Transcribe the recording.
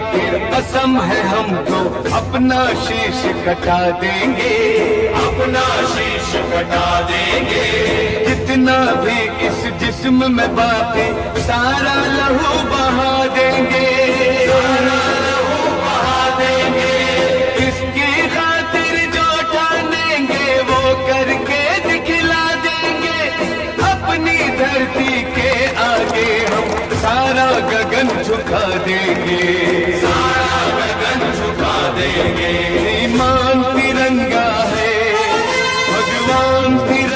खातिर कसम है हमको, अपना शीश कटा देंगे, अपना शीश कटा देंगे। जितना भी इस जिस्म में बाटे सारा लहू बहा देंगे, सारा लहू बहा देंगे। इसकी खातिर जो ठानेंगे वो करके दिखला देंगे। अपनी धरती के आगे हम सारा गगन झुका देंगे, सारा गगन झुका देंगे। ईमान तिरंगा है, भगवान तिरंगा।